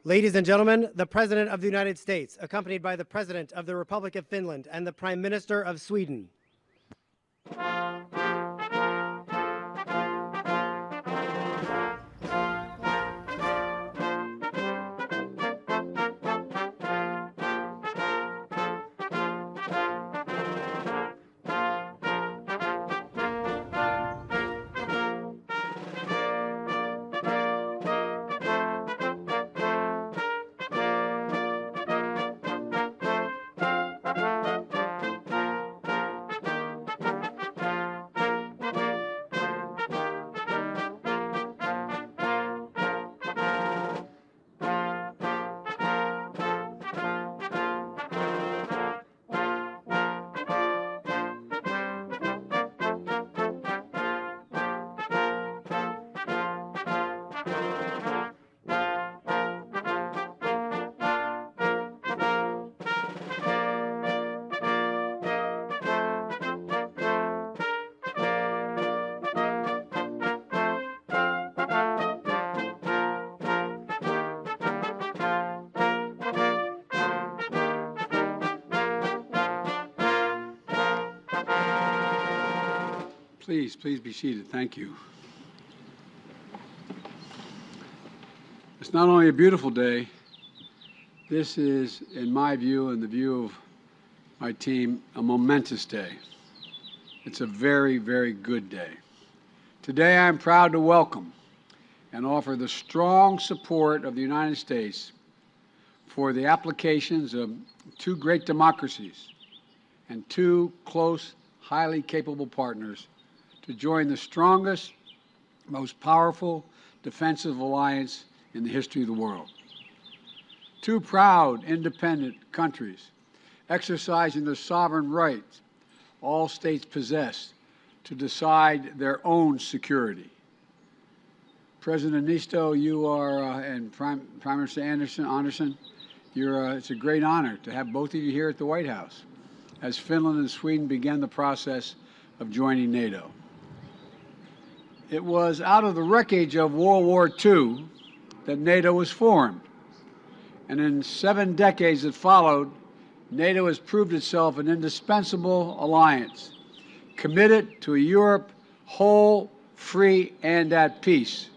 Ladies and gentlemen, the President of the United States, accompanied by the President of the Republic of Finland and the Prime Minister of Sweden. Please be seated. Thank you. It's not only a beautiful day, this is, in my view and the view of my team, a momentous day. It's a very, very good day. Today I'm proud to welcome and offer the strong support of the United States for the applications of two great democracies and two close, highly capable partners to join the strongest, most powerful defensive alliance in the history of the world. Two proud, independent countries exercising the sovereign rights all states possess to decide their own security. President Nisto, you are, and Prime Minister Andersson, it's a great honor to have both of you here at the White House as Finland and Sweden began the process of joining NATO. It was out of the wreckage of World War II that NATO was formed. And in 7 decades that followed, NATO has proved itself an indispensable alliance, committed to a Europe whole, free, and at peace.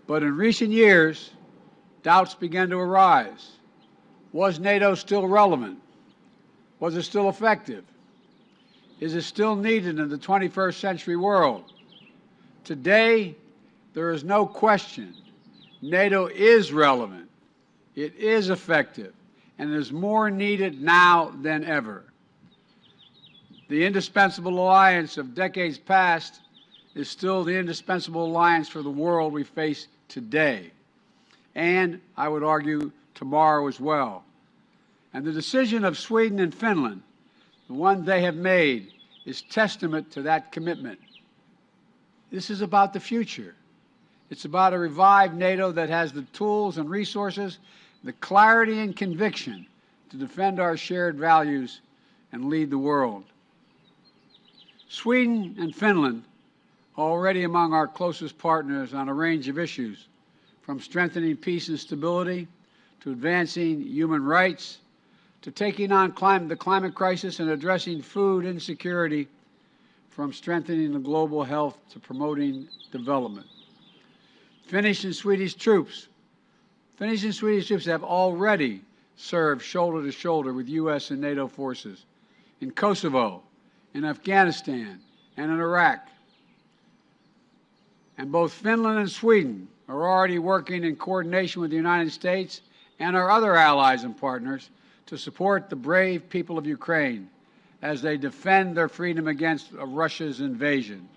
But in recent years, doubts began to arise. Was NATO still relevant? Was it still effective? Is it still needed in the 21st century world? Today, there is no question NATO is relevant, it is effective, and it is more needed now than ever. The indispensable alliance of decades past is still the indispensable alliance for the world we face today, and I would argue tomorrow as well. And the decision of Sweden and Finland, the one they have made, is testament to that commitment. This is about the future. It's about a revived NATO that has the tools and resources, the clarity and conviction to defend our shared values and lead the world. Sweden and Finland are already among our closest partners on a range of issues, from strengthening peace and stability to advancing human rights to taking on the climate crisis and addressing food insecurity, from strengthening the global health to promoting development. Finnish and Swedish troops have already served shoulder to shoulder with U.S. and NATO forces in Kosovo, in Afghanistan, and in Iraq. And both Finland and Sweden are already working in coordination with the United States and our other allies and partners to support the brave people of Ukraine as they defend their freedom against Russia's invasion.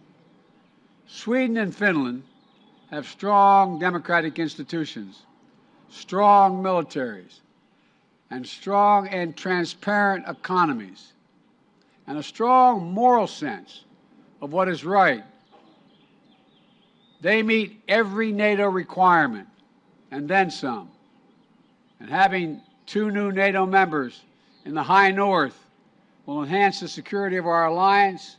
Sweden and Finland have strong democratic institutions, strong militaries, and strong and transparent economies, and a strong moral sense of what is right. They meet every NATO requirement, and then some. And having 2 new NATO members in the High North will enhance the security of our alliance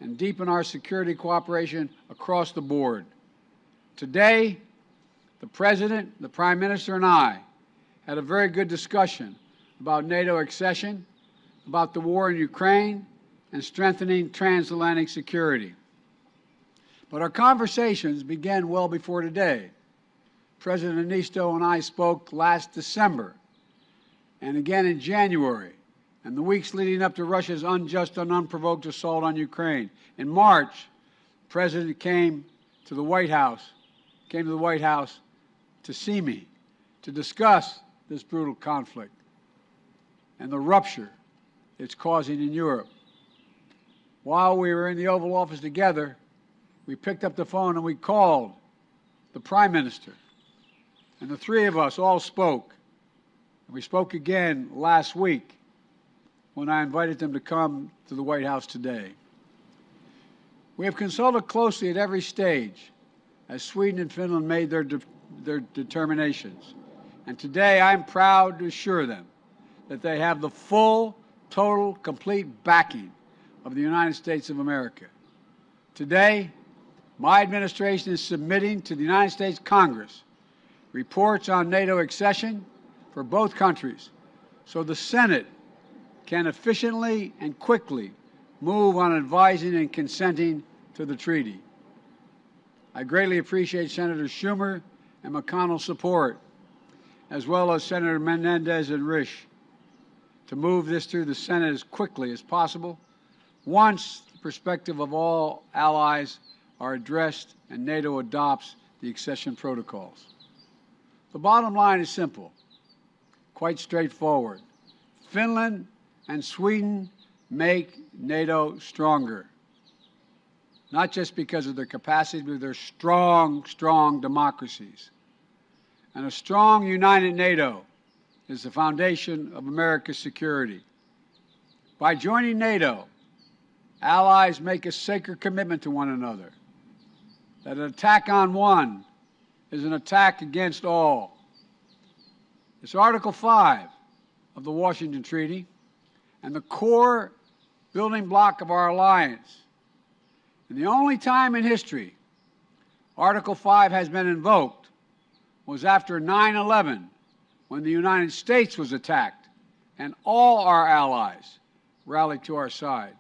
and deepen our security cooperation across the board. Today, the President, the Prime Minister, and I had a very good discussion about NATO accession, about the war in Ukraine, and strengthening transatlantic security. But our conversations began well before today. President Anisto and I spoke last December, and again in January, and the weeks leading up to Russia's unjust and unprovoked assault on Ukraine. In March, the President came to the White House to see me, to discuss this brutal conflict and the rupture it's causing in Europe. While we were in the Oval Office together, we picked up the phone and we called the Prime Minister, and the three of us all spoke. And we spoke again last week when I invited them to come to the White House today. We have consulted closely at every stage as Sweden and Finland made their determinations. And today I'm proud to assure them that they have the full, total, complete backing of the United States of America. Today, my administration is submitting to the United States Congress reports on NATO accession for both countries so the Senate can efficiently and quickly move on advising and consenting to the treaty. I greatly appreciate Senator Schumer and McConnell's support, as well as Senator Menendez and Risch, to move this through the Senate as quickly as possible once the perspective of all allies are addressed and NATO adopts the accession protocols. The bottom line is simple, quite straightforward. Finland and Sweden make NATO stronger, not just because of their capacity, but they're strong, strong democracies. And a strong, united NATO is the foundation of America's security. By joining NATO, allies make a sacred commitment to one another that an attack on one is an attack against all. It's Article 5 of the Washington Treaty and the core building block of our alliance. And the only time in history Article 5 has been invoked was after 9/11, when the United States was attacked and all our allies rallied to our side.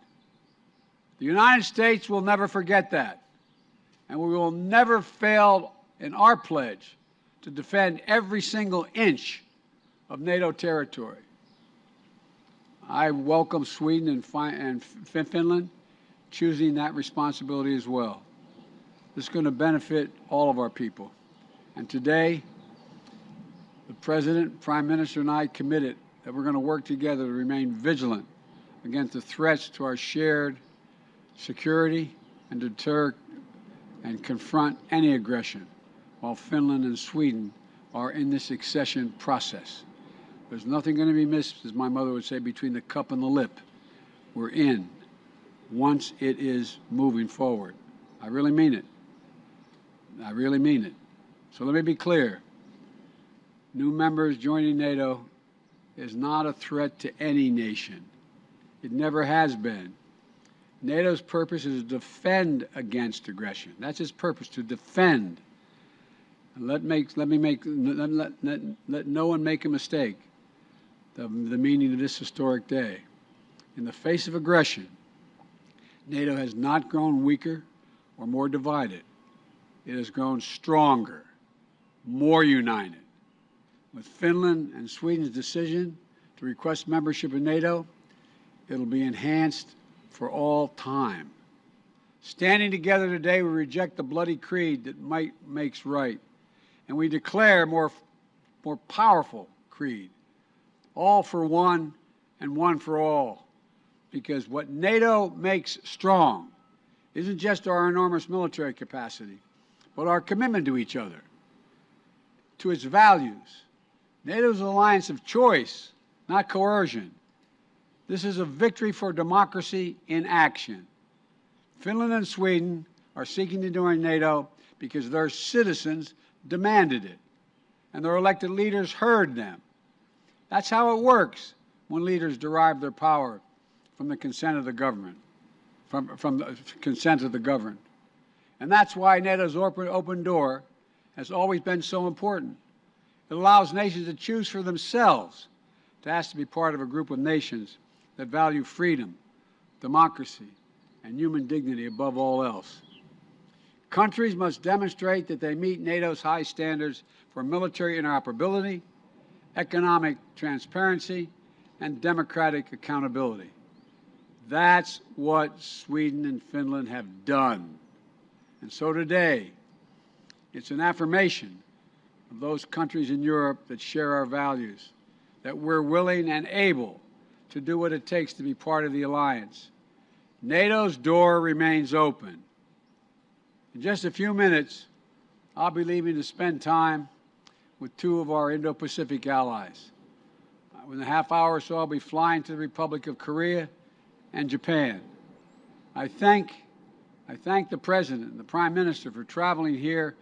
The United States will never forget that, and we will never fail in our pledge to defend every single inch of NATO territory. I welcome Sweden and Finland choosing that responsibility as well. This is going to benefit all of our people. And today, the President, Prime Minister, and I committed that we're going to work together to remain vigilant against the threats to our shared security and deter and confront any aggression while Finland and Sweden are in this accession process. There's nothing going to be missed, as my mother would say, between the cup and the lip. We're in once it is moving forward. I really mean it. I really mean it. So let me be clear. New members joining NATO is not a threat to any nation. It never has been. NATO's purpose is to defend against aggression. That's its purpose, to defend. And let no one make a mistake. The meaning of this historic day. In the face of aggression, NATO has not grown weaker or more divided. It has grown stronger, more united. With Finland and Sweden's decision to request membership in NATO, it'll be enhanced for all time. Standing together today, we reject the bloody creed that might makes right, and we declare a more powerful creed, all for one and one for all, because what NATO makes strong isn't just our enormous military capacity, but our commitment to each other, to its values. NATO is an alliance of choice, not coercion. This is a victory for democracy in action. Finland and Sweden are seeking to join NATO because their citizens demanded it, and their elected leaders heard them. That's how it works when leaders derive their power from the consent of the government. from the consent of the governed. And that's why NATO's open door has always been so important. It allows nations to choose for themselves to ask to be part of a group of nations that value freedom, democracy, and human dignity above all else. Countries must demonstrate that they meet NATO's high standards for military interoperability, economic transparency, and democratic accountability. That's what Sweden and Finland have done. And so today, it's an affirmation of those countries in Europe that share our values, that we're willing and able to do what it takes to be part of the alliance. NATO's door remains open. In just a few minutes, I'll be leaving to spend time with two of our Indo-Pacific allies. In a half hour or so, I'll be flying to the Republic of Korea and Japan. I thank the President and the Prime Minister for traveling here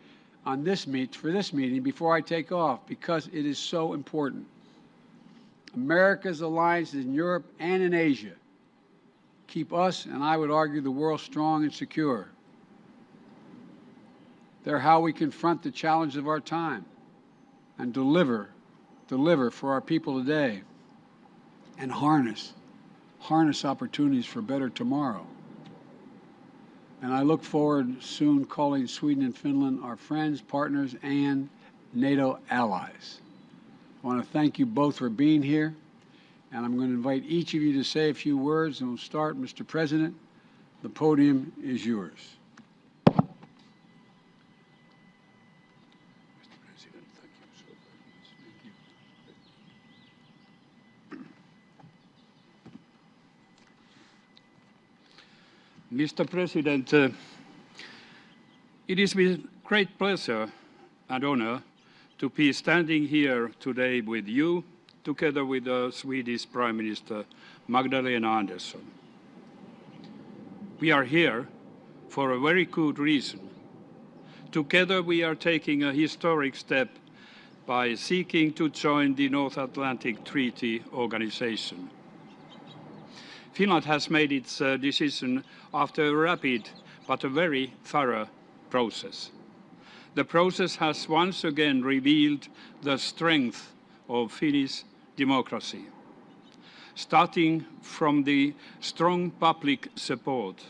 on for this meeting before I take off, because it is so important. America's alliances in Europe and in Asia keep us, and I would argue, the world strong and secure. They're how we confront the challenge of our time and deliver for our people today, and harness opportunities for better tomorrow. And I look forward soon calling Sweden and Finland our friends, partners, and NATO allies. I want to thank you both for being here, and I'm going to invite each of you to say a few words, and we'll start. Mr. President, the podium is yours. Mr. President, it is with great pleasure and honor to be standing here today with you, together with the Swedish Prime Minister Magdalena Andersson. We are here for a very good reason. Together we are taking a historic step by seeking to join the North Atlantic Treaty Organization. Finland has made its decision after a rapid but a very thorough process. The process has once again revealed the strength of Finnish democracy. Starting from the strong public support,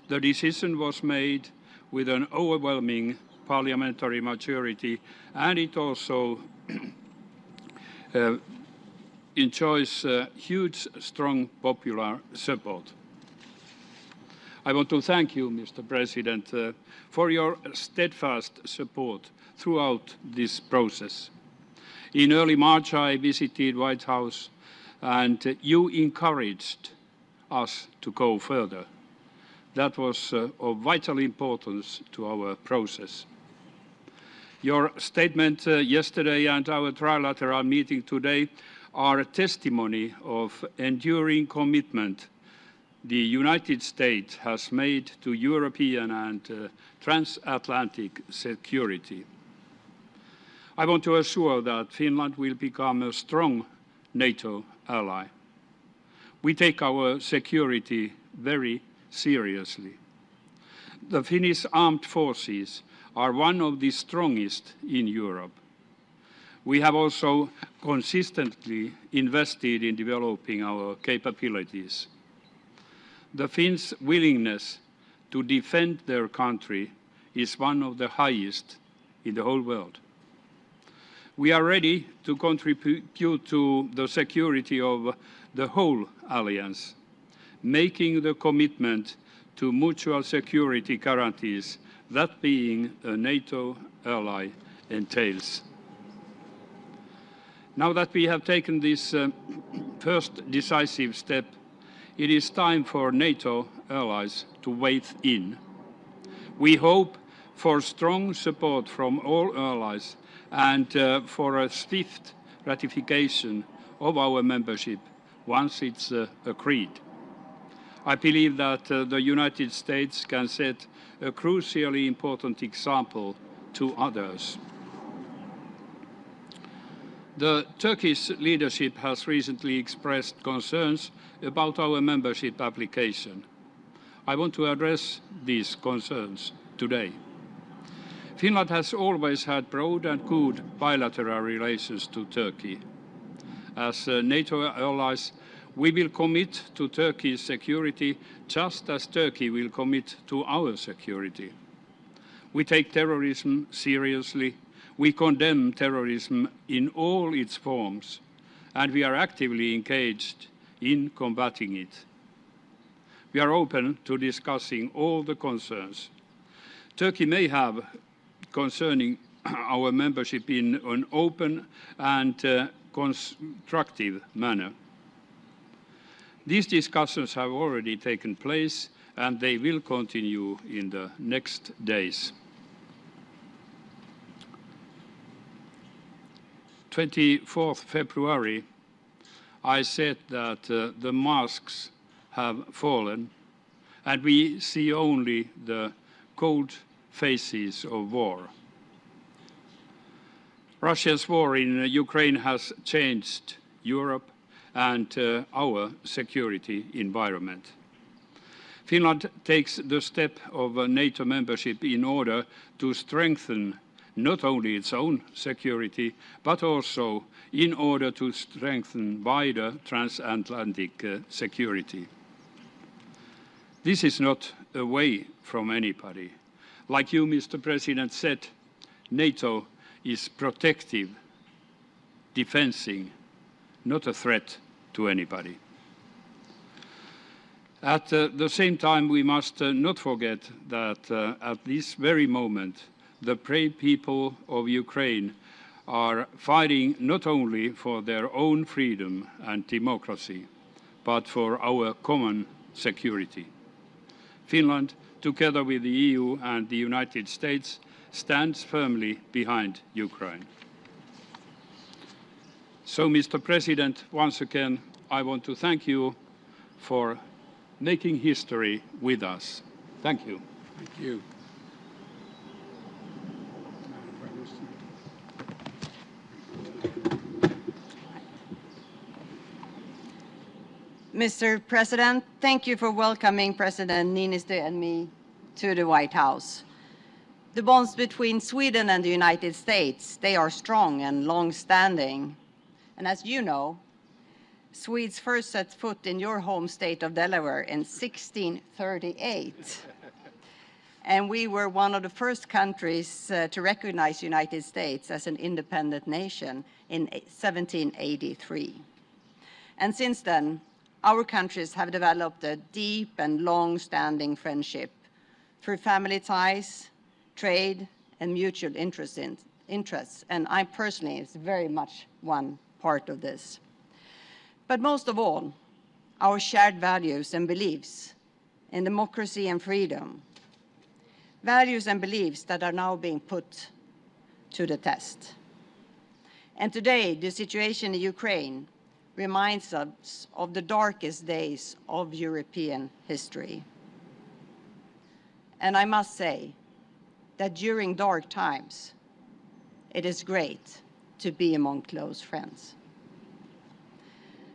the decision was made with an overwhelming parliamentary majority, and it also enjoys huge, strong popular support. I want to thank you, Mr. President, for your steadfast support throughout this process. In early March, I visited White House, and you encouraged us to go further. That was of vital importance to our process. Your statement yesterday and our trilateral meeting today are a testimony of enduring commitment the United States has made to European and transatlantic security. I want to assure that Finland will become a strong NATO ally. We take our security very seriously. The Finnish armed forces are one of the strongest in Europe. We have also consistently invested in developing our capabilities. The Finns' willingness to defend their country is one of the highest in the whole world. We are ready to contribute to the security of the whole alliance, making the commitment to mutual security guarantees that being a NATO ally entails. Now that we have taken this first decisive step, it is time for NATO allies to weigh in. We hope for strong support from all allies and for a swift ratification of our membership once it's agreed. I believe that the United States can set a crucially important example to others. The Turkish leadership has recently expressed concerns about our membership application. I want to address these concerns today. Finland has always had broad and good bilateral relations to Turkey. As NATO allies, we will commit to Turkey's security just as Turkey will commit to our security. We take terrorism seriously, we condemn terrorism in all its forms, and we are actively engaged in combating it. We are open to discussing all the concerns Turkey may have concerning our membership in an open and constructive manner. These discussions have already taken place and they will continue in the next days. 24th February, I said that the masks have fallen and we see only the cold faces of war. Russia's war in Ukraine has changed Europe and our security environment. Finland takes the step of NATO membership in order to strengthen not only its own security, but also in order to strengthen wider transatlantic security. This is not away from anybody. Like you, Mr. President, said, NATO is protective, defending, not a threat to anybody. At the same time, we must not forget that at this very moment, the brave people of Ukraine are fighting not only for their own freedom and democracy, but for our common security. Finland, together with the EU and the United States, stands firmly behind Ukraine. So, Mr. President, once again, I want to thank you for making history with us. Thank you. Thank you. Mr. President, thank you for welcoming President Niinistö and me to the White House. The bonds between Sweden and the United States, they are strong and long-standing. And as you know, Swedes first set foot in your home state of Delaware in 1638. And we were one of the first countries to recognize the United States as an independent nation in 1783. And since then, our countries have developed a deep and long-standing friendship through family ties, trade, and mutual interests. And I personally is very much one part of this. But most of all, our shared values and beliefs in democracy and freedom. Values and beliefs that are now being put to the test. And today, the situation in Ukraine reminds us of the darkest days of European history. And I must say that during dark times, it is great to be among close friends.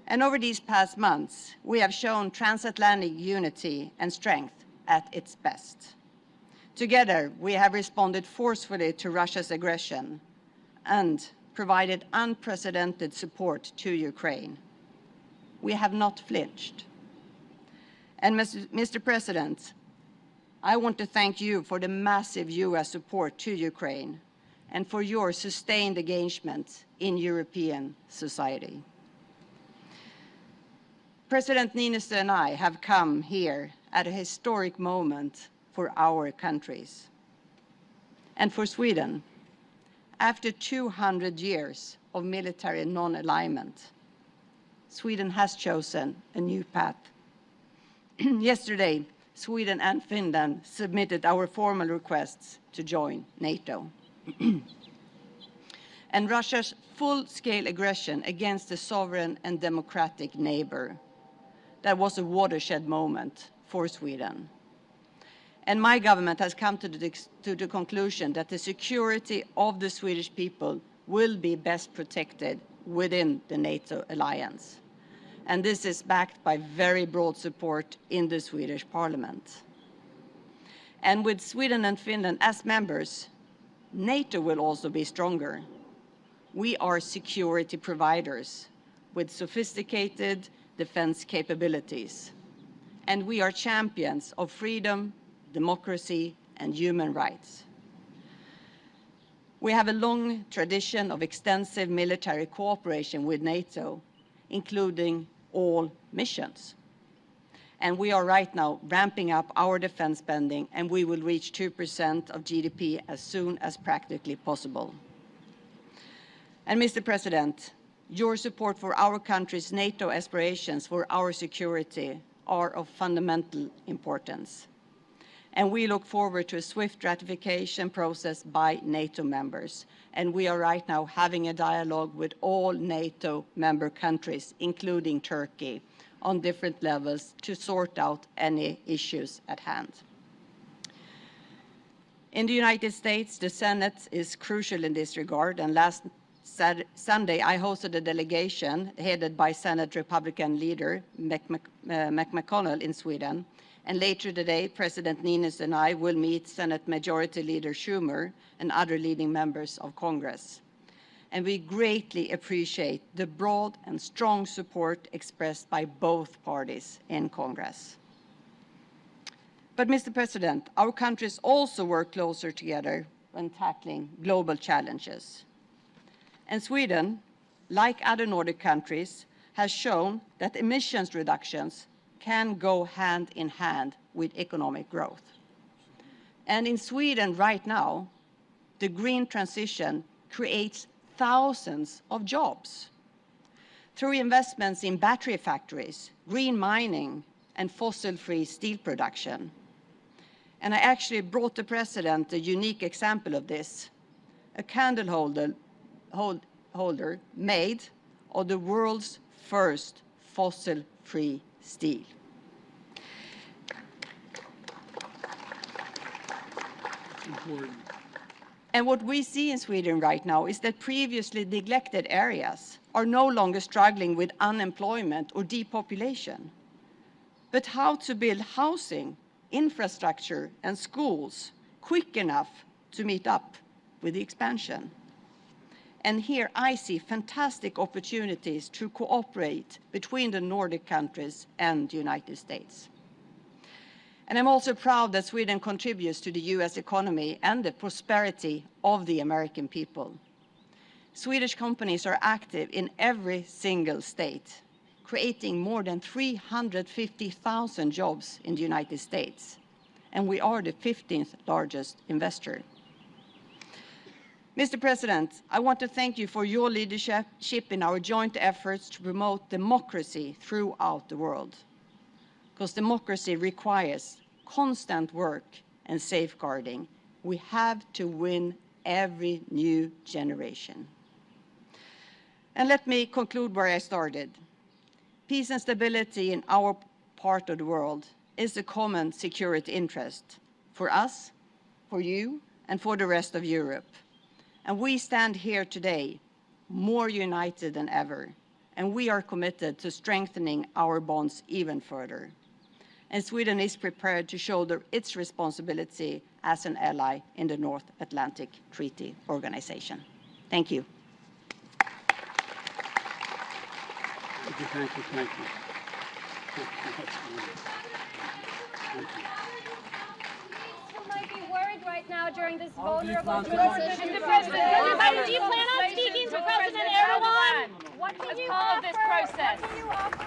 And over these past months, we have shown transatlantic unity and strength at its best. Together, we have responded forcefully to Russia's aggression and provided unprecedented support to Ukraine. We have not flinched. And Mr. President, I want to thank you for the massive US support to Ukraine and for your sustained engagement in European society. President Niinistö and I have come here at a historic moment for our countries. And for Sweden, after 200 years of military non-alignment, Sweden has chosen a new path. Yesterday, Sweden and Finland submitted our formal requests to join NATO. And Russia's full-scale aggression against a sovereign and democratic neighbor, that was a watershed moment for Sweden. And my government has come to the conclusion that the security of the Swedish people will be best protected within the NATO alliance. and this is backed by very broad support in the Swedish parliament. And with Sweden and Finland as members, NATO will also be stronger. We are security providers with sophisticated defense capabilities, and we are champions of freedom, democracy, and human rights. We have a long tradition of extensive military cooperation with NATO, including all missions. And we are right now ramping up our defense spending, and we will reach 2% of GDP as soon as practically possible. And Mr. President, your support for our country's NATO aspirations for our security are of fundamental importance. And we look forward to a swift ratification process by NATO members. And we are right now having a dialogue with all NATO member countries, including Turkey, on different levels to sort out any issues at hand. In the United States, the Senate is crucial in this regard, and last Sunday I hosted a delegation headed by Senate Republican leader McConnell in Sweden, and later today President Niinistö and I will meet Senate Majority Leader Schumer and other leading members of Congress. And we greatly appreciate the broad and strong support expressed by both parties in Congress. But, Mr. President, our countries also work closer together when tackling global challenges. And Sweden, like other Nordic countries, has shown that emissions reductions can go hand in hand with economic growth. And in Sweden right now, the green transition creates thousands of jobs through investments in battery factories, green mining, and fossil-free steel production. And I actually brought the President a unique example of this, a candle holder made of the world's first fossil-free steel. Important. And what we see in Sweden right now is that previously neglected areas are no longer struggling with unemployment or depopulation, but how to build housing, infrastructure, and schools quick enough to meet up with the expansion. And here I see fantastic opportunities to cooperate between the Nordic countries and the United States. And I'm also proud that Sweden contributes to the US economy and the prosperity of the American people. Swedish companies are active in every single state, creating more than 350,000 jobs in the United States. And we are the 15th largest investor. Mr. President, I want to thank you for your leadership in our joint efforts to promote democracy throughout the world. Because democracy requires constant work and safeguarding. We have to win every new generation. And let me conclude where I started. Peace and stability in our part of the world is a common security interest for us, for you, and for the rest of Europe. And we stand here today more united than ever, and we are committed to strengthening our bonds even further. And Sweden is prepared to shoulder its responsibility as an ally in the North Atlantic Treaty Organization. Thank you. Thank you, thank you, thank you. Thank you. Who might be worried right now during this vulnerable transition? Mr. President, do you plan on speaking to President Erdogan? What can you offer? What can you offer